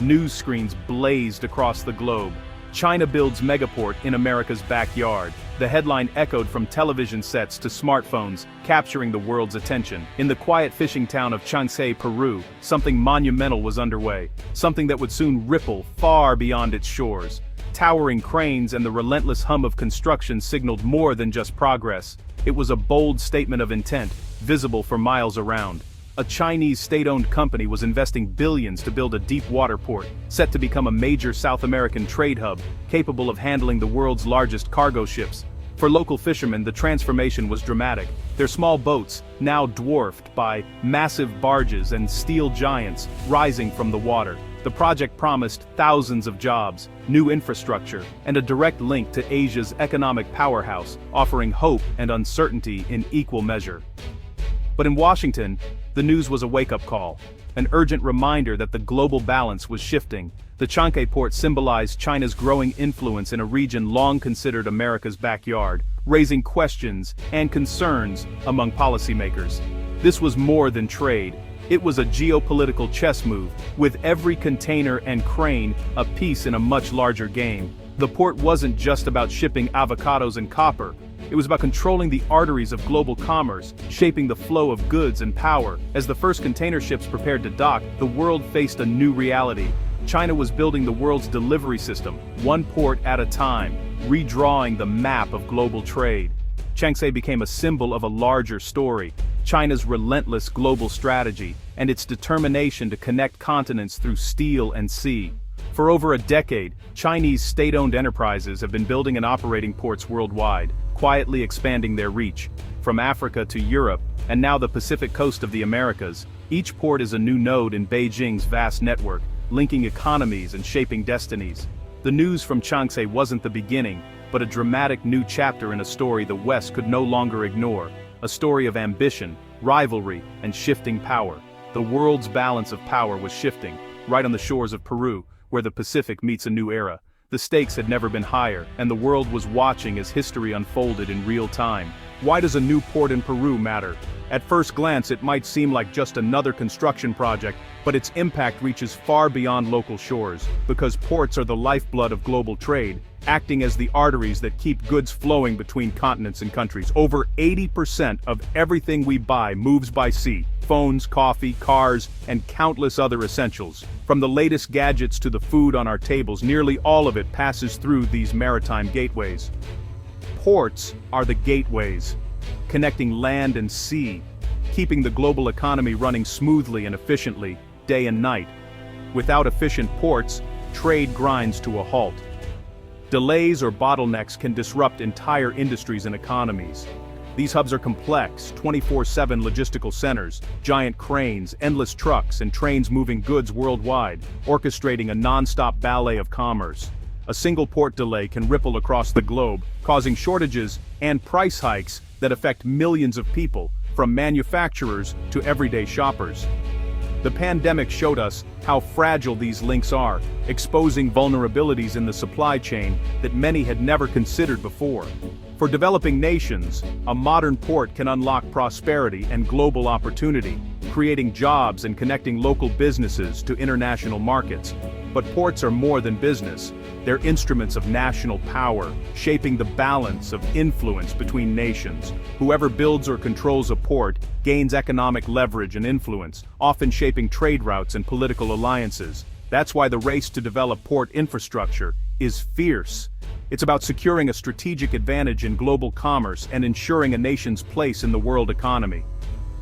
News screens blazed across the globe. China builds megaport in America's backyard. The headline echoed from television sets to smartphones, capturing the world's attention. In the quiet fishing town of Chancay, Peru, something monumental was underway, something that would soon ripple far beyond its shores. Towering cranes and the relentless hum of construction signaled more than just progress. It was a bold statement of intent, visible for miles around. A Chinese state-owned company was investing billions to build a deep-water port, set to become a major South American trade hub, capable of handling the world's largest cargo ships. For local fishermen, the transformation was dramatic. Their small boats, now dwarfed by massive barges and steel giants, rising from the water. The project promised thousands of jobs, new infrastructure, and a direct link to Asia's economic powerhouse, offering hope and uncertainty in equal measure. But in Washington, the news was a wake-up call, an urgent reminder that the global balance was shifting. The Chancay port symbolized China's growing influence in a region long considered America's backyard, raising questions and concerns among policymakers. This was more than trade. It was a geopolitical chess move, with every container and crane a piece in a much larger game. The port wasn't just about shipping avocados and copper. It was about controlling the arteries of global commerce, shaping the flow of goods and power. As the first container ships prepared to dock, the world faced a new reality. China was building the world's delivery system, one port at a time, redrawing the map of global trade. Chancay became a symbol of a larger story, China's relentless global strategy, and its determination to connect continents through steel and sea. For over a decade, Chinese state-owned enterprises have been building and operating ports worldwide, quietly expanding their reach. From Africa to Europe, and now the Pacific coast of the Americas, each port is a new node in Beijing's vast network, linking economies and shaping destinies. The news from Chancay wasn't the beginning, but a dramatic new chapter in a story the West could no longer ignore. A story of ambition, rivalry, and shifting power. The world's balance of power was shifting, right on the shores of Peru, where the Pacific meets a new era. The stakes had never been higher, and the world was watching as history unfolded in real time. Why does a new port in Peru matter? At first glance, it might seem like just another construction project, but its impact reaches far beyond local shores, because ports are the lifeblood of global trade, acting as the arteries that keep goods flowing between continents and countries. Over 80% of everything we buy moves by sea. Phones, coffee, cars, and countless other essentials. From the latest gadgets to the food on our tables, nearly all of it passes through these maritime gateways. Ports are the gateways, connecting land and sea, keeping the global economy running smoothly and efficiently, day and night. Without efficient ports, trade grinds to a halt. Delays or bottlenecks can disrupt entire industries and economies. These hubs are complex, 24/7 logistical centers, giant cranes, endless trucks, and trains moving goods worldwide, orchestrating a non-stop ballet of commerce. A single port delay can ripple across the globe, causing shortages and price hikes that affect millions of people, from manufacturers to everyday shoppers. The pandemic showed us how fragile these links are, exposing vulnerabilities in the supply chain that many had never considered before. For developing nations, a modern port can unlock prosperity and global opportunity, creating jobs and connecting local businesses to international markets. But ports are more than business. They're instruments of national power, shaping the balance of influence between nations. Whoever builds or controls a port gains economic leverage and influence, often shaping trade routes and political alliances. That's why the race to develop port infrastructure is fierce. It's about securing a strategic advantage in global commerce and ensuring a nation's place in the world economy.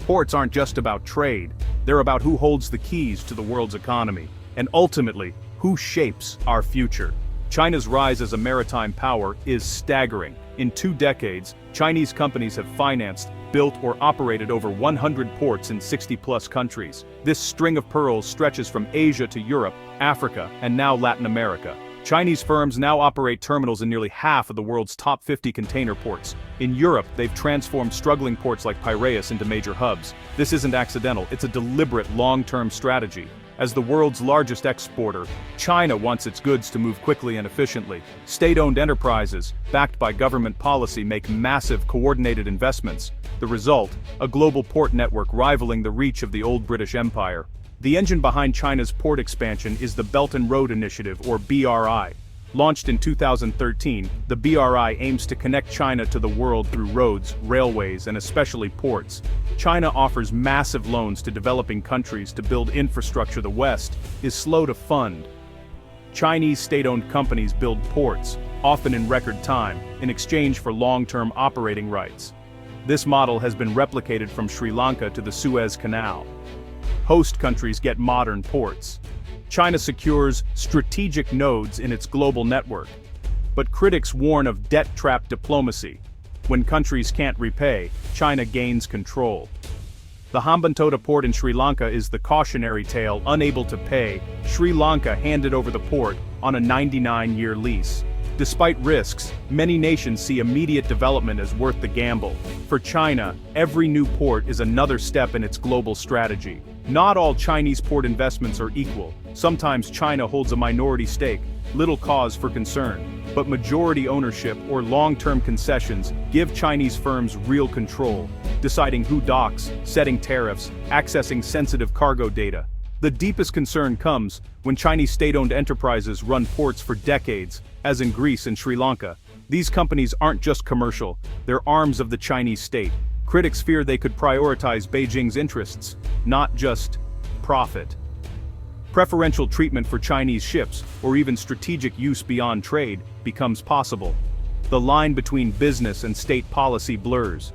Ports aren't just about trade, they're about who holds the keys to the world's economy, and ultimately, who shapes our future. China's rise as a maritime power is staggering. In 2 decades, Chinese companies have financed, built, or operated over 100 ports in 60-plus countries. This string of pearls stretches from Asia to Europe, Africa, and now Latin America. Chinese firms now operate terminals in nearly half of the world's top 50 container ports. In Europe, they've transformed struggling ports like Piraeus into major hubs. This isn't accidental, it's a deliberate long-term strategy. As the world's largest exporter, China wants its goods to move quickly and efficiently. State-owned enterprises, backed by government policy, make massive coordinated investments. The result, a global port network rivaling the reach of the old British Empire. The engine behind China's port expansion is the Belt and Road Initiative, or BRI. Launched in 2013, the BRI aims to connect China to the world through roads, railways, and especially ports. China offers massive loans to developing countries to build infrastructure the West is slow to fund. Chinese state-owned companies build ports, often in record time, in exchange for long-term operating rights. This model has been replicated from Sri Lanka to the Suez Canal. Host countries get modern ports. China secures strategic nodes in its global network. But critics warn of debt-trap diplomacy. When countries can't repay, China gains control. The Hambantota port in Sri Lanka is the cautionary tale. Unable to pay, Sri Lanka handed over the port on a 99-year lease. Despite risks, many nations see immediate development as worth the gamble. For China, every new port is another step in its global strategy. Not all Chinese port investments are equal. Sometimes China holds a minority stake, little cause for concern. But majority ownership or long-term concessions give Chinese firms real control, deciding who docks, setting tariffs, accessing sensitive cargo data. The deepest concern comes when Chinese state-owned enterprises run ports for decades, as in Greece and Sri Lanka. These companies aren't just commercial, they're arms of the Chinese state. Critics fear they could prioritize Beijing's interests, not just profit. Preferential treatment for Chinese ships, or even strategic use beyond trade, becomes possible. The line between business and state policy blurs.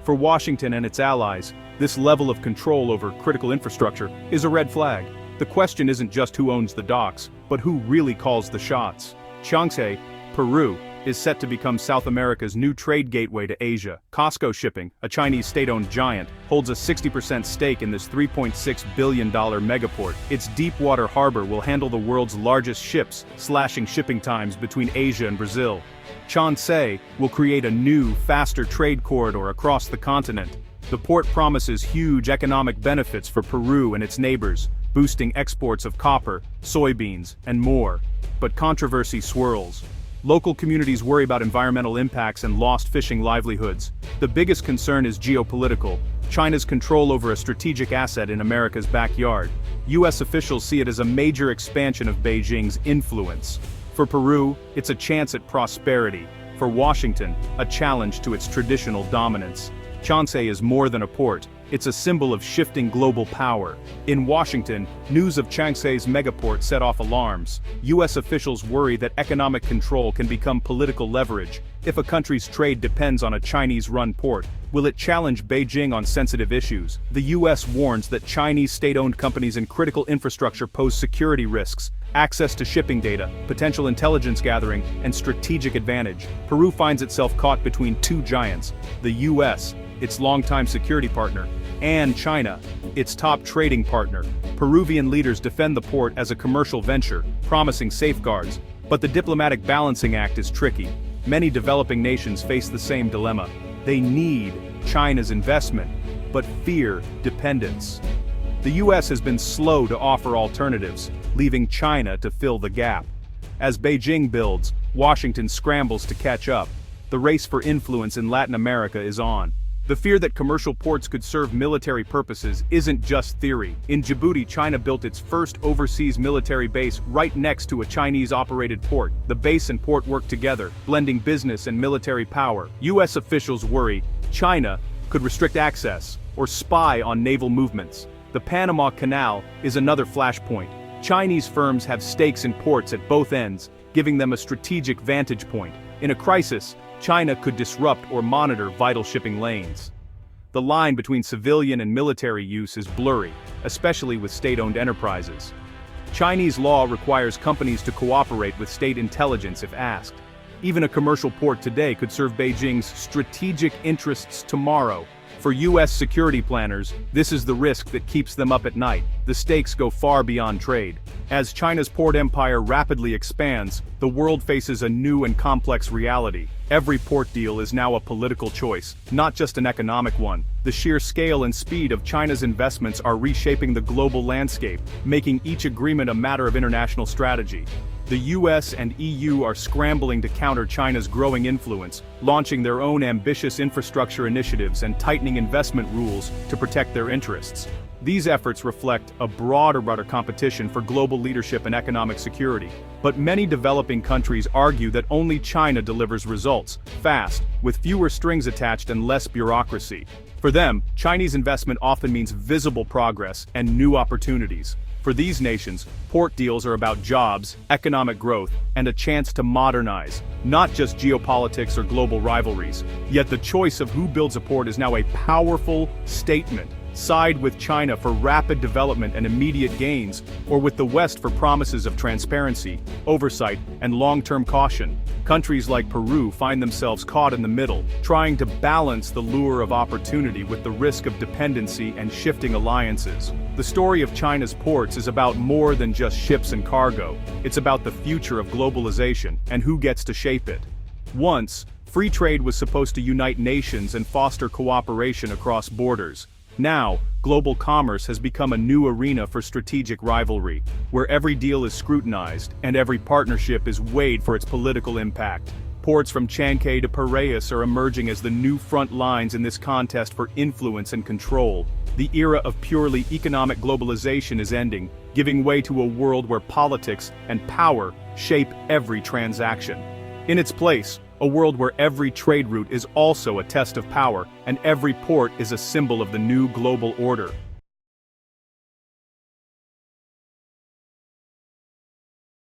For Washington and its allies, this level of control over critical infrastructure is a red flag. The question isn't just who owns the docks, but who really calls the shots. Chancay, Peru, is set to become South America's new trade gateway to Asia. COSCO Shipping, a Chinese state-owned giant, holds a 60% stake in this $3.6 billion megaport. Its deep-water harbor will handle the world's largest ships, slashing shipping times between Asia and Brazil. Chancay will create a new, faster trade corridor across the continent. The port promises huge economic benefits for Peru and its neighbors, boosting exports of copper, soybeans, and more. But controversy swirls. Local communities worry about environmental impacts and lost fishing livelihoods. The biggest concern is geopolitical, China's control over a strategic asset in America's backyard. US officials see it as a major expansion of Beijing's influence. For Peru, it's a chance at prosperity. For Washington, a challenge to its traditional dominance. Chancay is more than a port, it's a symbol of shifting global power. In Washington, news of Chancay's megaport set off alarms. US officials worry that economic control can become political leverage. If a country's trade depends on a Chinese-run port, will it challenge Beijing on sensitive issues? The US warns that Chinese state-owned companies in critical infrastructure pose security risks, access to shipping data, potential intelligence gathering, and strategic advantage. Peru finds itself caught between two giants, the US, its longtime security partner, and China, its top trading partner. Peruvian leaders defend the port as a commercial venture, promising safeguards, but the diplomatic balancing act is tricky. Many developing nations face the same dilemma. They need China's investment, but fear dependence. The US has been slow to offer alternatives, leaving China to fill the gap. As Beijing builds, Washington scrambles to catch up. The race for influence in Latin America is on. The fear that commercial ports could serve military purposes isn't just theory. In Djibouti, China built its first overseas military base right next to a Chinese-operated port. The base and port work together, blending business and military power. US officials worry China could restrict access or spy on naval movements. The Panama Canal is another flashpoint. Chinese firms have stakes in ports at both ends, giving them a strategic vantage point. In a crisis, China could disrupt or monitor vital shipping lanes. The line between civilian and military use is blurry, especially with state-owned enterprises. Chinese law requires companies to cooperate with state intelligence if asked. Even a commercial port today could serve Beijing's strategic interests tomorrow. For US security planners, this is the risk that keeps them up at night. The stakes go far beyond trade. As China's port empire rapidly expands, the world faces a new and complex reality. Every port deal is now a political choice, not just an economic one. The sheer scale and speed of China's investments are reshaping the global landscape, making each agreement a matter of international strategy. The US and EU are scrambling to counter China's growing influence, launching their own ambitious infrastructure initiatives and tightening investment rules to protect their interests. These efforts reflect a broader competition for global leadership and economic security. But many developing countries argue that only China delivers results, fast, with fewer strings attached and less bureaucracy. For them, Chinese investment often means visible progress and new opportunities. For these nations, port deals are about jobs, economic growth, and a chance to modernize, not just geopolitics or global rivalries. Yet the choice of who builds a port is now a powerful statement. Side with China for rapid development and immediate gains, or with the West for promises of transparency, oversight, and long-term caution. Countries like Peru find themselves caught in the middle, trying to balance the lure of opportunity with the risk of dependency and shifting alliances. The story of China's ports is about more than just ships and cargo. It's about the future of globalization and who gets to shape it. Once, free trade was supposed to unite nations and foster cooperation across borders. Now, global commerce has become a new arena for strategic rivalry, where every deal is scrutinized and every partnership is weighed for its political impact. Ports from Chancay to Piraeus are emerging as the new front lines in this contest for influence and control. The era of purely economic globalization is ending, giving way to a world where politics and power shape every transaction. In its place, a world where every trade route is also a test of power, and every port is a symbol of the new global order.